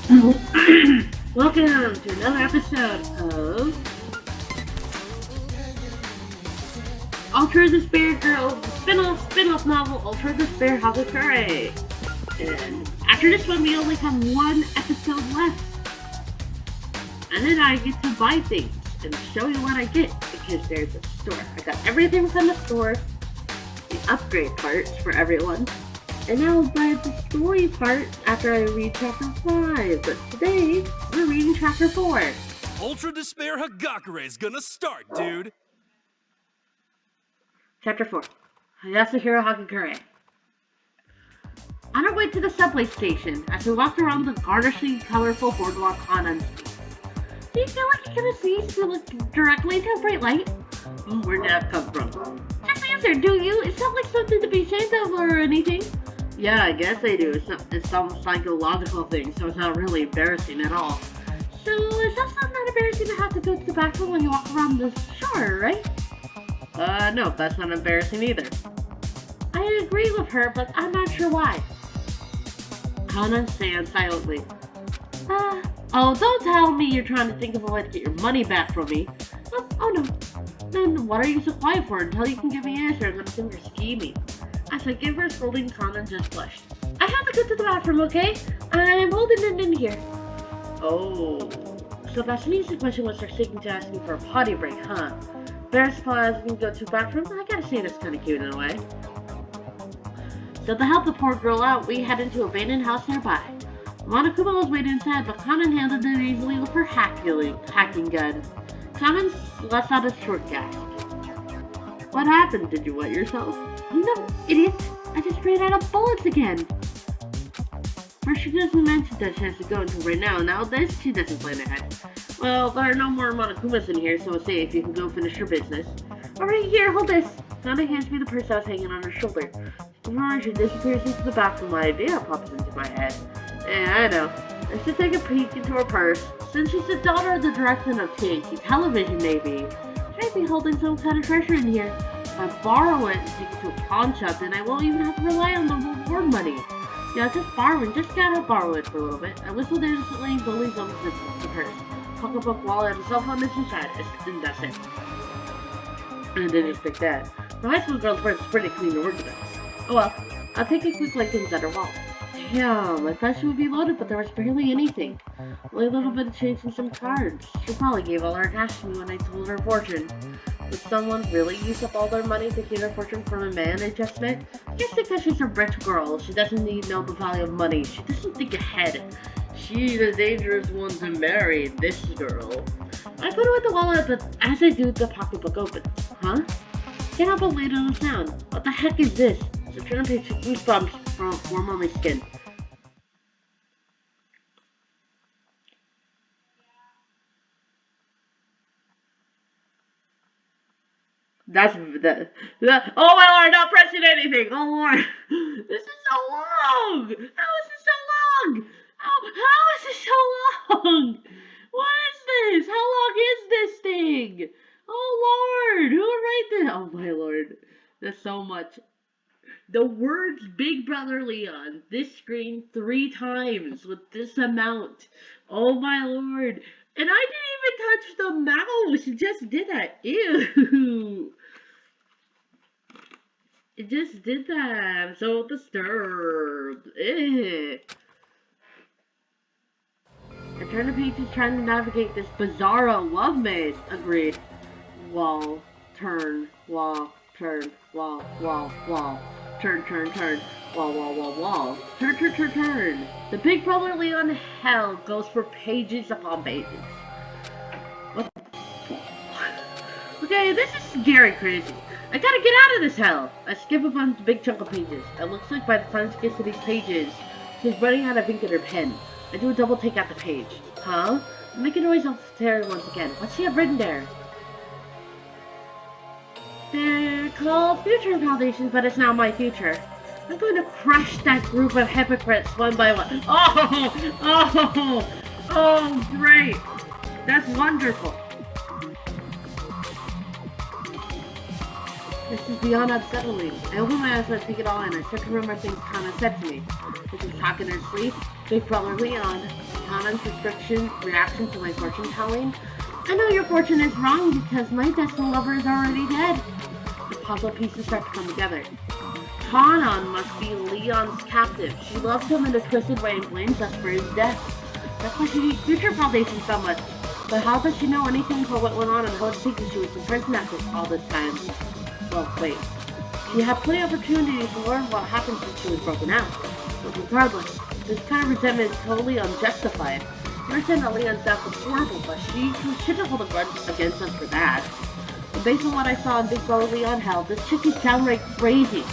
Welcome to another episode of Ultra Despair Girl spin-off novel Ultra Despair Hagakure. And after this one, we only have one episode left. And then I get to buy things and show you what I get because there's a store. I got everything from the store, the upgrade parts for everyone. And now I'll buy the story part after I read chapter 5. But today, we're reading chapter 4. Ultra Despair Hagakure is gonna start, dude! Chapter 4. Yasuhiro Hagakure. On our way to the subway station, as we walked around the garnishing, colorful boardwalk on streets. Do you feel like you can see to look directly into a bright light? Where'd that come from? Just answer, do you? It's not like something to be ashamed of or anything. Yeah, I guess I do. It's some psychological thing, so it's not really embarrassing at all. So, it's also not embarrassing to have to go to the bathroom when you walk around the shore, right? No, that's not embarrassing either. I agree with her, but I'm not sure why. Hana stands silently. Oh, don't tell me you're trying to think of a way to get your money back from me. Oh no. Then what are you so quiet for? Until you can give me an answer, I'm gonna think you're scheming. As I give her a scolding, Kana just blushed. I have to go to the bathroom, okay? I'm holding it in here. Oh. So that's means the question was they're seeking to ask me for a potty break, huh? Bears pause and go to the bathroom? I gotta say that's kinda cute in a way. So to help the poor girl out, we head into an abandoned house nearby. Monokuma was waiting inside, but Kanan handled it easily with her hacking gun. Kanan lets out a short gasp. What happened? Did you wet yourself? No, idiot! I just ran out of bullets again! First, she doesn't mention that she has to go until right now. Now this, she doesn't plan ahead. Well, there are no more Monokumas in here, so it's safe. You can go finish your business. Alright, here, hold this! Nana hands me the purse that was hanging on her shoulder. Before she disappears into the bathroom, my idea pops into my head. Yeah, I know. I should take a peek into her purse. Since she's the daughter of the director of TNT Television, maybe. She might be holding some kind of treasure in here. If I borrow it and take it to a pawn shop, then I won't even have to rely on the reward money. Yeah, just borrowing. Just gotta borrow it for a little bit. I whistled instantly and slowly jumped the purse. Pocketbook, wallet, and cell phone is inside. And that's it. And I didn't expect that. The high school girl's purse is pretty clean and organized. Oh well, I'll take a quick look inside her wallet. Yeah, I thought she would be loaded, but there was barely anything. Only a little bit of change and some cards. She probably gave all her cash to me when I told her fortune. Would someone really use up all their money to get her fortune from a man I just met? I guess because she's a rich girl, she doesn't need to know the value of money. She doesn't think ahead. She's a dangerous one to marry, this girl. I put away the wallet, but as I do, the pocketbook opens. Huh? Can't help but lead on the sound. What the heck is this? So turn to page goosebumps form on my skin. That's that. Oh my lord, not pressing anything. Oh lord, this is so long. How is it so long? How is it so long? What is this? How long is this thing? Oh lord, who wrote this? Oh my lord, there's so much. The words Big Brother Leon, this screen 3 times with this amount. Oh my lord. And I didn't even touch the mouse. It just did that. Ew. It just did that. I'm so disturbed. I turned the pages trying to navigate this bizarro love maze. Agreed. Wall, turn, wall, turn, wall, wall, wall. Turn, turn, turn. Wall, wall, wall, wall. Turn, turn, turn, turn. The Big Brother Leon hell goes for pages upon pages. What the Okay, this is scary crazy. I gotta get out of this hell. I skip a bunch big chunk of pages. It looks like by the time she gets to these pages, she's running out of ink in her pen. I do a double take out the page. Huh? Make a noise off the terror once again. What's she have written there? They're called Future Foundations, but it's now my future. I'm going to crush that group of hypocrites one by one. Oh, great. That's wonderful. This is beyond unsettling. I open my eyes and I take it all in. I start to remember things Kana said to me. This is talking in her sleep. Big Brother Leon. Kanan's reaction to my fortune telling. I know your fortune is wrong because my destined lover is already dead. The puzzle pieces start to come together. Kanan must be Leon's captive. She loves him in a twisted way and blames us for his death. That's why she needs Future Foundation so much. But how does she know anything about what went on and how to think that she was imprisoned after all this time? Well, wait. She had plenty of opportunities to learn what happened since she was broken out. But regardless, this kind of resentment is totally unjustified. I understand that Leon's death was horrible, but she shouldn't hold a grudge against us for that. And based on what I saw in Big Brother Leon held, this chick is downright crazy.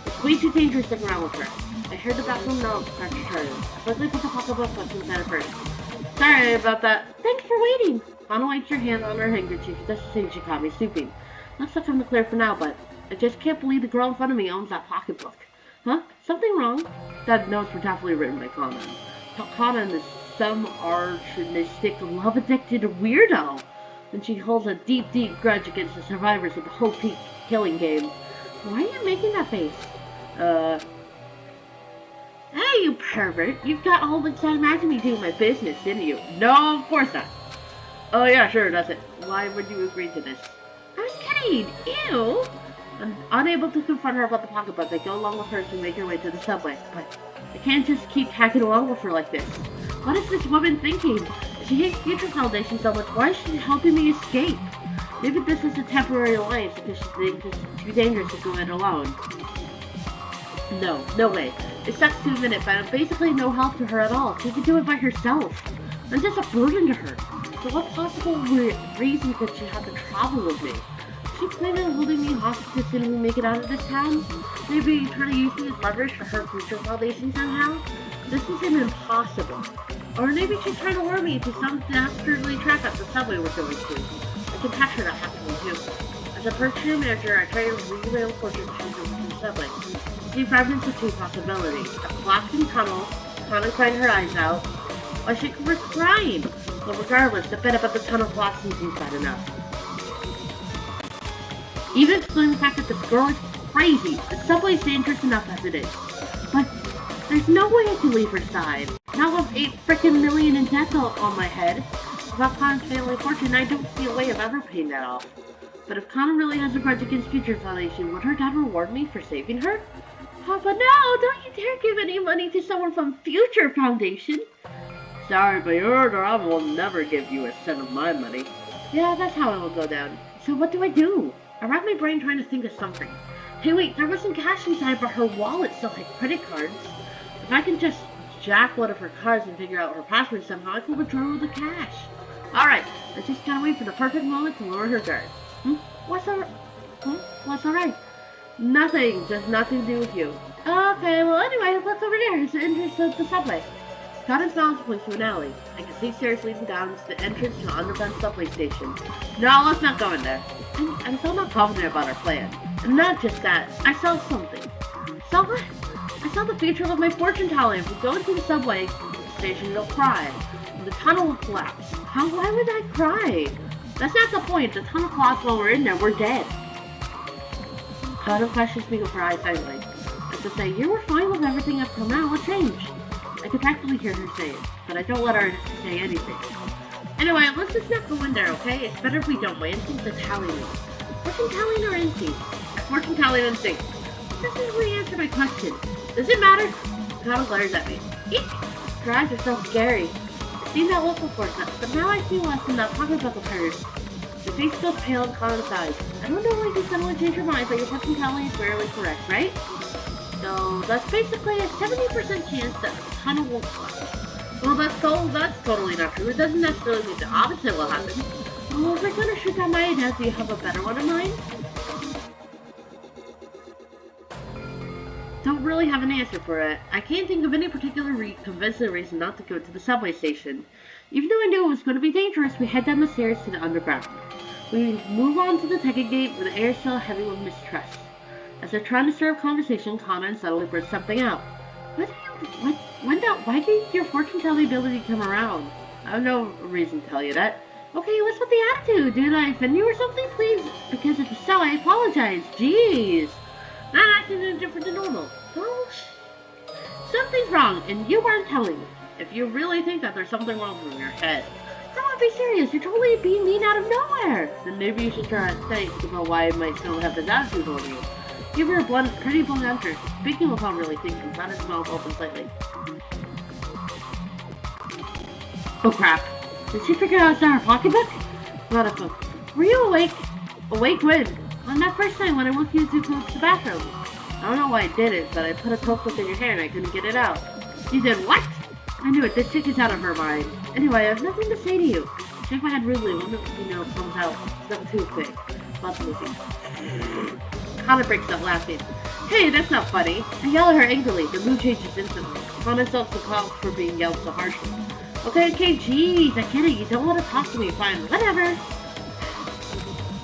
It's way too dangerous to stick around with her. I heard the bathroom note start to turn. I quickly put the pocketbook inside of hers. Sorry about that. Thanks for waiting. Anna wipes her hand on her handkerchief just to say she caught me stooping. Not stuff in the clear for now, but I just can't believe the girl in front of me owns that pocketbook. Huh? Something wrong? That notes were definitely written by Kanan. Kanan is some archanistic, love-addicted weirdo. And she holds a deep, deep grudge against the survivors of the whole Peak killing game. Why are you making that face? Hey, you pervert! You've got all excited imagining me doing my business, didn't you? No, of course not. Oh yeah, sure, that's it. Why would you agree to this? I was kidding! Ew! I'm unable to confront her about the pocketbook. I go along with her to make her way to the subway, but I can't just keep tagging along with her like this. What is this woman thinking? If she hates Future Foundation so much, why is she helping me escape? Maybe this is a temporary alliance because she thinks it's too dangerous to go it alone. No way. It sucks to admit it, but I'm basically no help to her at all. She can do it by herself. I'm just a burden to her. So what possible reason could she have to travel with me? Is she planning on holding me hostage as soon as we make it out of this town? Maybe trying to use me as leverage for her Future Foundation somehow? This isn't impossible. Or maybe she's trying to lure me into some dastardly trap at the subway we're going to. I can picture that happening too. As a purchasing manager, I try to relay fortune telling over to the subway. See fragments of two possibilities. A collapsing tunnel, Kana crying her eyes out, or she was crying. But regardless, the bit about the tunnel collapsing seems bad enough. Even excluding the fact that this girl is crazy, the subway is dangerous enough as it is. But there's no way I can leave her side. Now with 8 frickin' million in debt on my head. Without Kana's family fortune, I don't see a way of ever paying that off. But if Kana really has a grudge against Future Foundation, would her dad reward me for saving her? Papa, no! Don't you dare give any money to someone from Future Foundation! Sorry, but your order, I will never give you a cent of my money. Yeah, that's how it will go down. So what do I do? I racked my brain trying to think of something. Hey wait, there wasn't cash inside, but her wallet still had credit cards. If I can just jack one of her cards and figure out her password somehow, I can withdraw the cash. Alright, I just gotta wait for the perfect moment to lower her guard. What's alright? Nothing, just nothing to do with you. Okay, well anyway, what's over there? It's the entrance of the subway. Kanan's mouse points to an alley. I can see stairs leading down to the entrance to an underground subway station. No, let's not go in there. I'm still not confident about our plan. And not just that, I saw something. Saw what? I saw the future of my fortune telling. If we go into the subway station, it'll cry. And the tunnel will collapse. Why would I cry? That's not the point. The tunnel collapsed while we're in there. We're dead. Kana questions me with her eyes sideways. As to say, you were fine with everything up till now. What changed? I could practically hear her say it, but I don't let her say anything. Anyway, let's just not go in there, okay? It's better if we don't. My instincts are telling me. Fortune telling or instinct? Fortune telling instinct. This doesn't really answer my question. Does it matter? Kana glares at me. Eek! Her eyes are so scary. I've seen that look before, but now I see less in that pocketbook of hers. The face feels pale in Kana's eyes. I don't know why you suddenly change your mind, but your fortune telling is rarely correct, right? So that's basically a 70% chance that the tunnel won't collapse. Well, that's totally not true. It doesn't necessarily mean the opposite will happen. Well, if we're gonna shoot down my idea, do you have a better one in mind? Don't really have an answer for it. I can't think of any particular convincing reason not to go to the subway station. Even though I knew it was going to be dangerous, we head down the stairs to the underground. We move on to the ticket gate where the air is still heavy with mistrust. As they're trying to stir up conversation, Kana suddenly bursts something out. Why did your fortune-telling ability come around? I have no reason to tell you that. Okay, what's with the attitude? Did I offend you or something? Please, because if so, I apologize. Jeez. Not acting any different than normal. Oh, something's wrong, and you weren't telling me. If you really think that there's something wrong with your head, come on, be serious. You're totally being mean out of nowhere. Then maybe you should try to think about why I might still have this attitude on you. Give her a pretty blunt answer. Speaking without really thinking, got his mouth open slightly. Oh crap. Did she figure out it's not her pocketbook? Not a book. Were you awake? Awake when? On that first night when I woke you to go to the bathroom. I don't know why I did it, but I put a coke in your hair and I couldn't get it out. You did what? I knew it. This chick is out of her mind. Anyway, I have nothing to say to you. I shake my head rudely when it comes out. It's not too quick. Lots of moving. Kana breaks up laughing. Hey, that's not funny. I yell at her angrily. The mood changes instantly. Kana insults the cop for being yelled so harshly. Okay, jeez, I get it. You don't want to talk to me. Fine, whatever.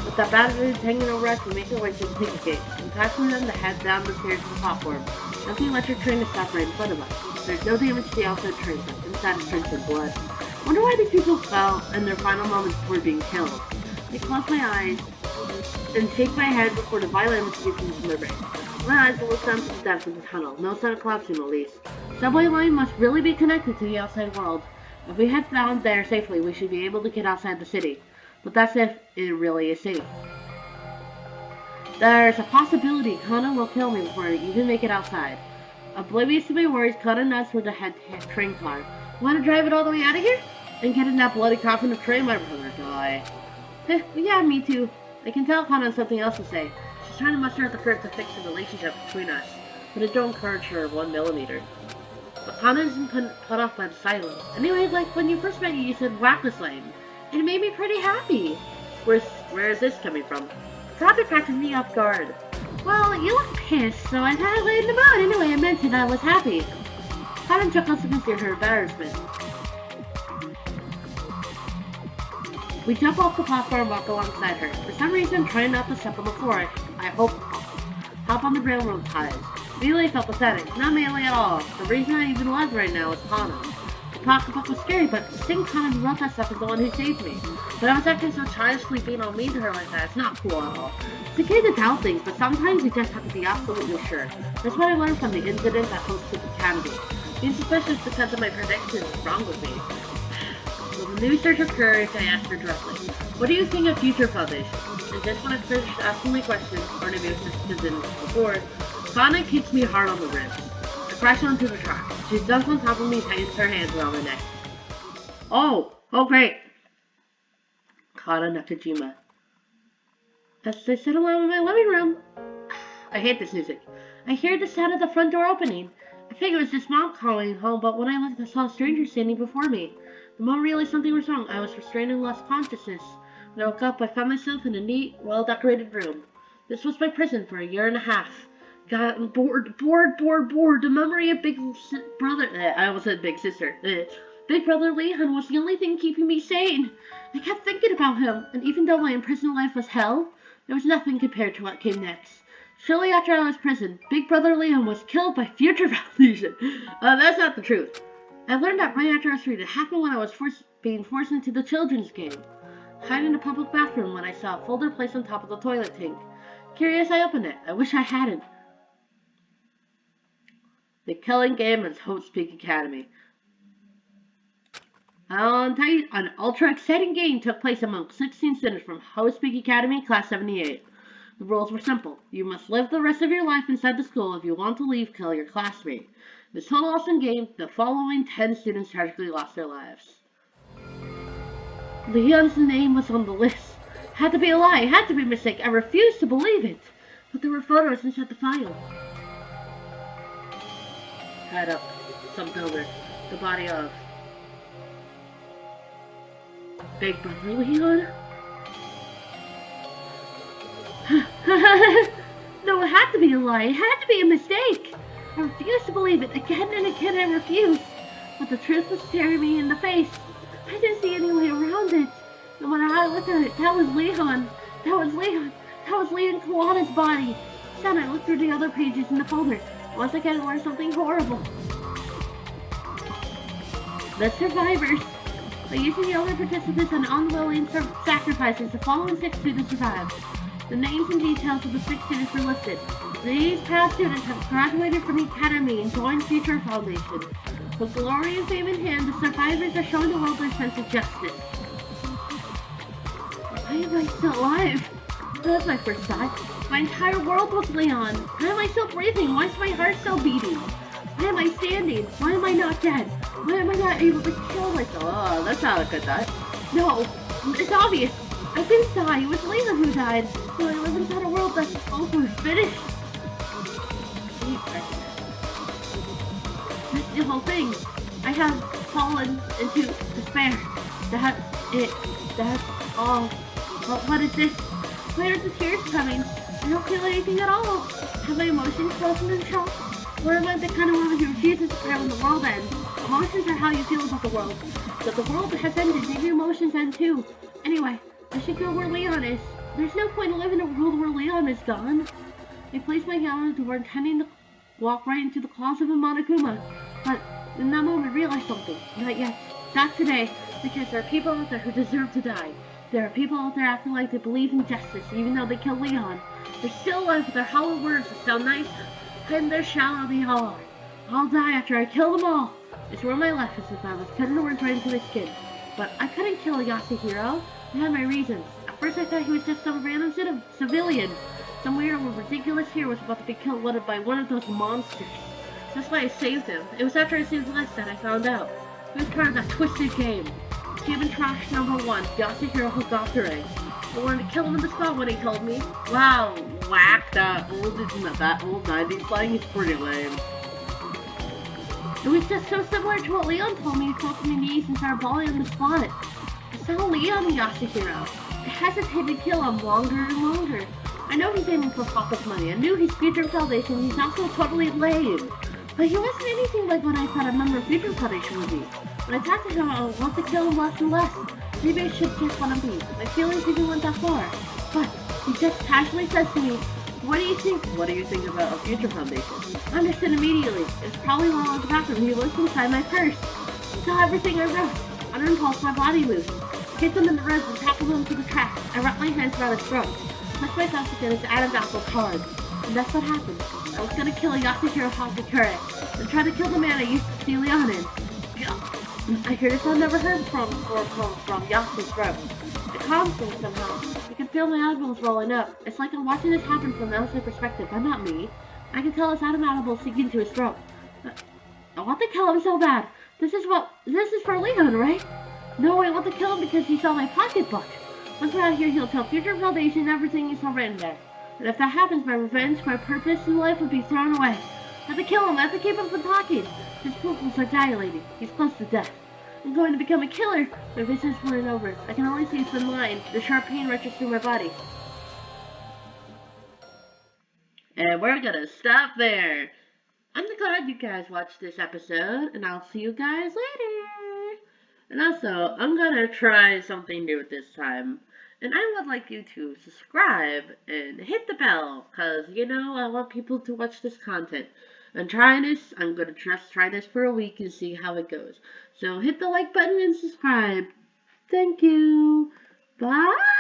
With that bad mood hanging over us, we make our way to the ticket gate. We pass them to head down the stairs to the platform. Nothing electric train is stopped right in front of us. There's no damage to the outside train, but inside is drenched in blood. Wonder why these people fell in their final moments before being killed. I close my eyes and take my head before the violent image gets into my brain. My eyes will look down to the depths of the tunnel. No sign of collapsing, at least. Subway line must really be connected to the outside world. If we head down there safely, we should be able to get outside the city. But that's if it really is safe. There's a possibility Kana will kill me before I even make it outside. Oblivious to my worries, Kana nods toward the train car. Want to drive it all the way out of here? And get in that bloody coffin of train, my brother die. Yeah, me too. I can tell Kana has something else to say. She's trying to muster up the courage to fix the relationship between us. But it don't encourage her 1 millimeter. But Kana isn't put off by the silence. Anyway, like when you first met you said whack this lane. And it made me pretty happy. Where is this coming from? Traffic catches me off guard. Well, you look pissed, so I thought I'd lay in the mood. Anyway, I mentioned I was happy. Kana chuckles to conceal her embarrassment. We jump off the platform and walk alongside her. For some reason, trying not to step on the floor, I hop on the railroad ties. Immediately I felt pathetic. Not manly at all. The reason I even alive right now is Kana. The pocketbook was scary, but the same Kana who wrote that stuff is the one who saved me. But I was acting so childishly being all mean to her like that. It's not cool at all. It's okay to doubt things, but sometimes you just have to be absolutely sure. That's what I learned from the incident at Host Academy. Being suspicious because of my predictions is wrong with me. With a new surge of courage, I asked her directly, what do you think of Future Foundation? And just when I finished asking my question, or maybe it was just because before, Kana kicks me hard on the ribs. I crash onto the track. She jumps on top of me and tightens her hands around my neck. Oh great! Kana Nakajima. As I sit alone in my living room, I hate this music. I hear the sound of the front door opening. I think it was just Mom calling home, but when I looked, I saw a stranger standing before me. The moment I realized something was wrong, I was restrained and lost consciousness. When I woke up, I found myself in a neat, well-decorated room. This was my prison for 1.5 years. Got bored. The memory of Big Brother, I almost said Big Sister. Big Brother Leon was the only thing keeping me sane. I kept thinking about him, and even though my imprisoned life was hell, there was nothing compared to what came next. Shortly after I was imprisoned, Big Brother Leon was killed by Future Foundation. That's not the truth. I learned that right after I was freed. It happened when I was being forced into the children's game. Hiding in the public bathroom when I saw a folder placed on top of the toilet tank. Curious, I opened it. I wish I hadn't. The Killing Game and Hope's Peak Academy. An ultra-exciting game took place among 16 students from Hope's Peak Academy, Class 78. The rules were simple. You must live the rest of your life inside the school. If you want to leave, kill your classmate. This total awesome game, the following 10 students tragically lost their lives. Leon's name was on the list. Had to be a lie. Had to be a mistake. I refused to believe it. But there were photos inside the file. Tied up. Some builder. The body of Big Brother Leon? No, it had to be a lie. It had to be a mistake. I refused to believe it. Again and again I refused. But the truth was staring me in the face. I didn't see any way around it. No matter how I looked at it, that was Leon. That was Leon Kawada's body. Then I looked through the other pages in the folder. Once again, I learned something horrible. The survivors. By using the other participants and unwilling sacrifices, the following 6 students survived. The names and details of the 6 students were listed. These past students have graduated from the academy and joined Future Foundation. With glory and fame in hand, the survivors are showing the world their sense of justice. Why am I still alive? That's my first thought. My entire world was Leon. Why am I still breathing? Why is my heart still beating? Why am I standing? Why am I not dead? Why am I not able to kill myself? Oh, that's not a good thought. No, it's obvious. I didn't die. It was Leon who died. So I live inside a world that's over, finished. That's the whole thing. I have fallen into despair. That's all. But what is this? Where are the tears coming? I don't feel anything at all. Have my emotions frozen in shock? Or am I the kind of woman who refuses to cry when the world ends? Emotions are how you feel about the world. But the world has ended, maybe emotions end too. Anyway, I should go where Leon is. There's no point in living in a world where Leon is gone. I placed my hand on the door, intending to walk right into the claws of a Monokuma. But in that moment, I realized something. Not yet. Not today. Because there are people out there who deserve to die. There are people out there acting like they believe in justice, even though they killed Leon. They're still alive with their hollow words that sound nice, and they're shallow, they all are. I'll die after I kill them all. It's where my life is if I was cutting the words right into my skin. But I couldn't kill Yasuhiro. I had my reasons. At first I thought he was just some random civilian. Some weird or ridiculous hero was about to be killed by one of those monsters. That's why I saved him. It was after I saved Lex that I found out. He was part of that twisted game. Human trash number 1, Yasuhiro Hagakure. I wanted to kill him in the spot when he told me. Wow, whack, that old 90s slang is pretty lame. It was just so similar to what Leon told me. He fell to my knees and started bawling on the spot. I saw Leon and Yasuhiro. I hesitated to kill him longer and longer. I know he's aiming for pocket money. I knew his future foundation. He's also totally lame. But he wasn't anything like what I thought a member of Future Foundation would be. When I talked to him, I want to kill him less and less. Maybe I should just let him be. My feelings even went that far. But he just casually says to me, what do you think? What do you think about a Future Foundation? I understood immediately. It's probably while I was in the bathroom. He looked inside my purse. He saw everything I wrote. On impulse, my body moved. Kicked him in the ribs and tackled him to the track. I wrapped my hands around his throat. Pushed myself against his Adam's apple hard. And that's what happened. I was gonna kill Yasuhiro Hagakure and try to kill the man I used to see Leon in. I heard a sound never heard from Yasu's throat. It calms me somehow. I can feel my eyeballs rolling up. It's like I'm watching this happen from the outside perspective, but not me. I can tell his eyeball sink into his throat. I want to kill him so bad. This is for Leon, right? No, I want to kill him because he saw my pocketbook. Once we're out of here, he'll tell Future Foundation everything he saw written there. And if that happens, my revenge, my purpose in life would be thrown away. I have to kill him. I have to keep him from talking. His pupils are dilating. He's close to death. I'm going to become a killer. My vision's blurring over. I can only see a thin line. The sharp pain rushes through my body. And we're gonna stop there. I'm glad you guys watched this episode, and I'll see you guys later. And also, I'm gonna try something new this time. And I would like you to subscribe and hit the bell, because, I want people to watch this content. I'm trying this. I'm going to just try this for a week and see how it goes. So hit the like button and subscribe. Thank you. Bye.